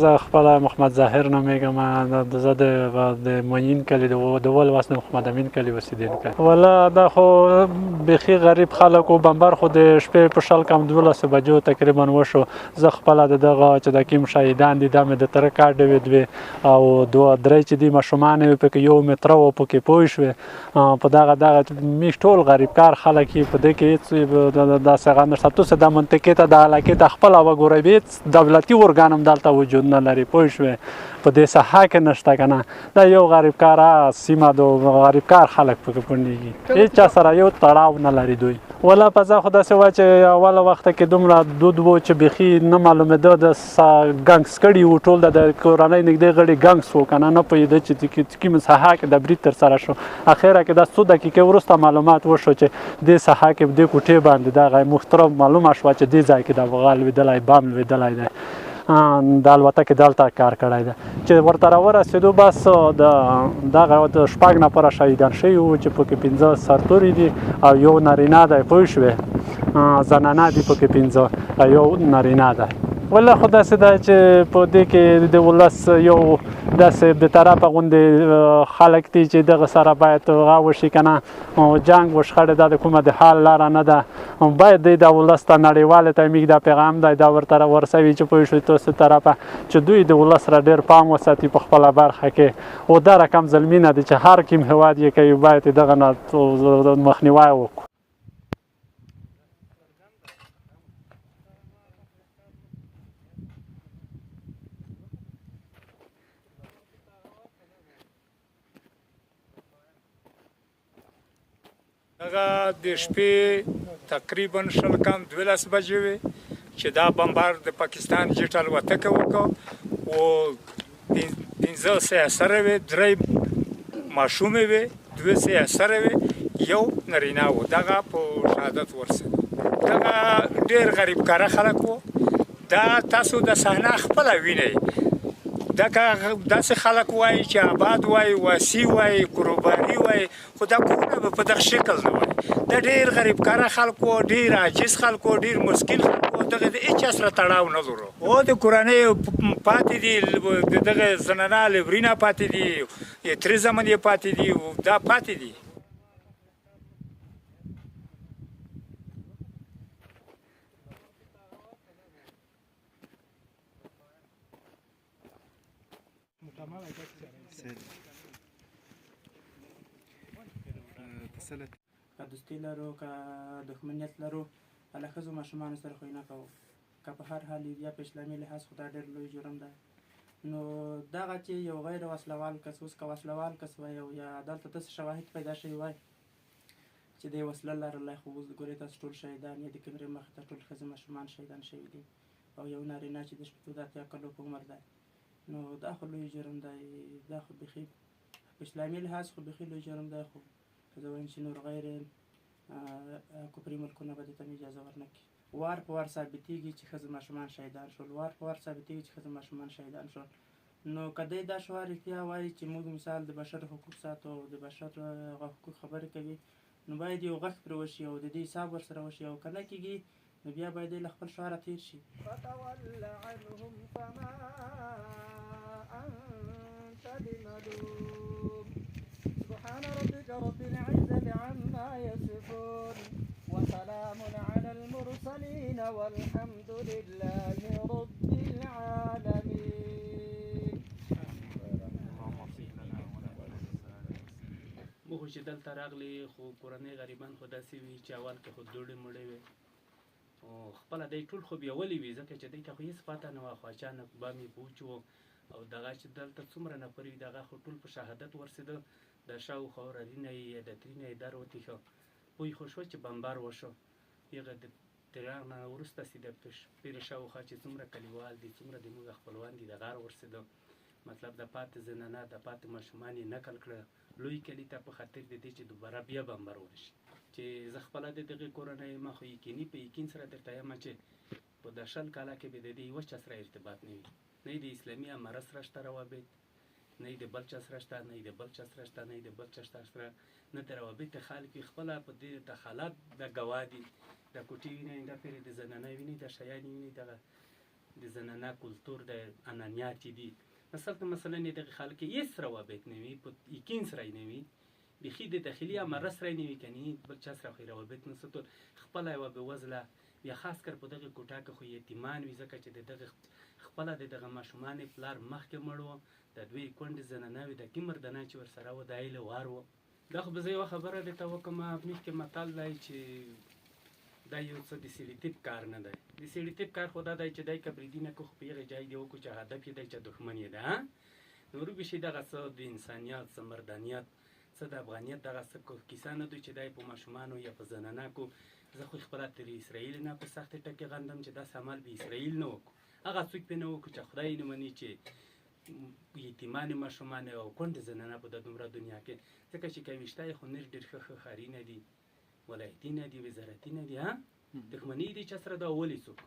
زه خپله محمد ظاهر نومیږم. زه د معین کلي د ولوس د محمد امین کلي اوسېدونکی. والله دا خو بیخي غریب خلک وو. بمبر خو د شپې په شل کم 12 بجو تقریبا وشو. زه خپله د دغه چې د کوم شهیدان دي دا مې د تره کاډ وې او دوه درې چې دي ماشومان وي پکې یو متره و پکې پوه شوې. په دغه میش ټول غریب کار خلک یې په دې کې هېڅ داسې هغه نشته. تاسو د منطقې ته د علاقې ته خپله وګورئ هېڅ دولتي ارګان هم دلته وجود نه لري پوه شوې. په دې ساحه کې نشته که نه. دا یو غریب کاره سیمه د غریب کار خلک پکې پنډېږي. هېڅ چا سره یو تړاو نه لري دوی. والله په ځا خو داسې وه چې اوله وخته کې دومره دود و چې بیخي نه معلومېده د ګنګس کړي وو. ټول د کورنۍ نږدې غړي ګنګس وو که نه پوهېده چې کومه ساحه کې د برید ترسره شو. اخره کې دا څو دقیقې وروسته معلومات وشو چې دې ساحه کې دې کوټې باندې دغه محترم معلومه شوه چې دې ځای کې د افغان لوېدلی بم لوېدلی دی. د الوتکې دلته کار کړی دی. چې ورته راورسېدو بس دغه د 6 نفره شهیدان شوي وو چې پکې 15 سرتوري دي او یو نارینه دی پوه شوې. زنانه دي پکې 15 یو نارینه دی. والله خو داسې ده چې په دې کې د ولس یو داسې بېطرفه غوندې خلک دي چې دغه سره باید هغه وشي که نه جنګ و شخړې دا د کومه د حال لاره نه ده. باید دی د ولس ته نړیوالې ته موږ دا پیغام دی دا ورته ورسوي چې پوه شوي تاسو طرفه چې دوی د ولس سره ډېر پام وساتي په خپله برخه کې. او دا رقم ظلمي نه دی چې هر کوم هېواد یې کوي باید دغه نه مخنیوی وکړو. هغه د شپې تقریبا شل کم 12 بجې وې چې دا بمبار د پاکستان جټ الوتکه وکړ او 15 سره وې 3 ماشومې وې 2 سره وې یو نارینه و. دغه په شهادت ورسېد. دغه ډېر غریب کاره خلک وو. دا تاسو د صحنه خپله وینئ. داسې خلک وایي چې آباد وایي واسی وایي کروباري وایي خو دا کورونه به په دغه شکل نه وایي. دا ډېر غریب کاره خلک وو ډېر عاجز خلک وو ډېر مسکین خلک وو. دغه د هېچا سره تړاو نه لرو. او د کورنۍ پاتې دي د دغه زنانه لورینه پاتې دي ترې زمن یې پاتې دي دا پاتې دي. که دوستي لرو که دښمنیت لرو له ښځو ماشومانو سره خو یې نه کوو. که په هر حال یا په اسلامي لحاظ خو دا ډېر لوی جرم دی. نو دغه چې یو غیر وسلوال کس اوس که وسلوال کس وای او یا دلته داسې شواهد پیدا شوي وای چې دی وسله لرلی خو اوس ګورئ تاسو ټول شهیدان یې د کیمرې مخې ته ټول ښځې ماشومان شهیدان شوي دي او یو نارینه چې د 80 کلو په عمر دی. نو دا خو لوی جرم دی. دا خو بیخي په اسلامي لحاظ خو بیخي لوی جرم دی. خو زه وایم چې نور غیر کفري ملکونه به دې ته اجازه ورنه کړي. وار په وار ثابتېږي چې ښځې ماشومان شهیدان شول. وار په وار ثابتېږي چې ښځې ماشومان شهیدان شول. نو که دی دا شعار رښتیا وایي چې موږ مثال د بشر حقوق ساتو او د بشر هغه حقوق خبرې کوي نو باید یو غږ پرې وشي او د دې حساب ورسره وشي او که نه کېږي نو بیا باید دی له خپل شعاره تېر شي. سبحان ربك رب العزة عما يصفون وسلام على المرسلين والحمد لله رب العالمين. موږ چې دلته راغلي خو کورنۍ غریبان خو داسې وي چې اول کې خو دوړې موړې وي او خپله دی ټول خو بیولي وي ځکه چې دی ته خو هېڅ پته نه وه خو اچانک بم یې په وچو او دغه چې دلته څومره نفر وي دغه خو ټول په شهادت ورسېده. د شاوخوا رینه یې د ترینه یې در وتېښه پوی خو شوه چې بمبار وشو. هغه د ترغ نه وروسته چې د پېرې شاوخوا چې څومره کلیوال دي څومره د موږ خپلوان دي د غار ورسېده. مطلب د پاتې زنانه د پاتې ماشومان یې نقل کړه لوی کلي ته په خاطر د دې چې دوباره بیا بمبار وشي. چې زه خپله د دغې کورنۍ ما خو یقیني په یقین سره درته یم چې په د 20 کاله کې به د دې یوه چا سره ارتباط نه وي. نه یې د اسلامي اماره سره شته روابط نه یې د بل چا سره شته نه یې د بل چا سره شته نه یې د بل چا سره نه د روابط خلک خپله په دې د حالات د ګواه دي. د کوټې وینئ دا پرې د زنانه وینئ د شیانې وینئ دغه د زنانه کلتور د انانیات چې دي مثلا یې دغه خلک هیڅ روابط نه وي په یقین سره یې نه وي بیخي د داخلي امره سره یې نه وي کني بل چا سره خو روابط نه ساتل خپله یوه بېوزله یا خاص کر په دغه کوټه کې خو یتیمان وي ځکه چې د دغه خپله د دغه ماشومان پلار مخکې مړ و د دوی کونډې زنانه وي د کمر دنه چې ورسره و د ایله وار و دا خو به زه یوه خبره درته وکړم مخکې متل دی چې دا یو څه د سړیتیب کار نه دی د سړیتیب کار خو دا دی چې دی که بریدي نه کړو خو په هغې ځای دی وکړو چې هدف یې دی چې دښمن یې ده نو روبشي دغه څه د انسانیت څه مردانیت څه د افغانیت دغه څه کیسه نه دوی چې دی په ماشومانو یا په زنانکو زه خو خپله تر اسرائیل نه په سختې ټکې غندم چې داسې عمل به اسرائیل نه وکړو هغه څوک پرې نه وکړو چې خدای نه مني چې یتیمانې ماشومان او کونډې زنانه په د دومره دنیا کې ځکه چې که ویشته یې خو نر ډېر ښه ښه ښاري نه دي ولایتي نه دي وزارتي نه دي دښمني دي چا سره دا ولې څوک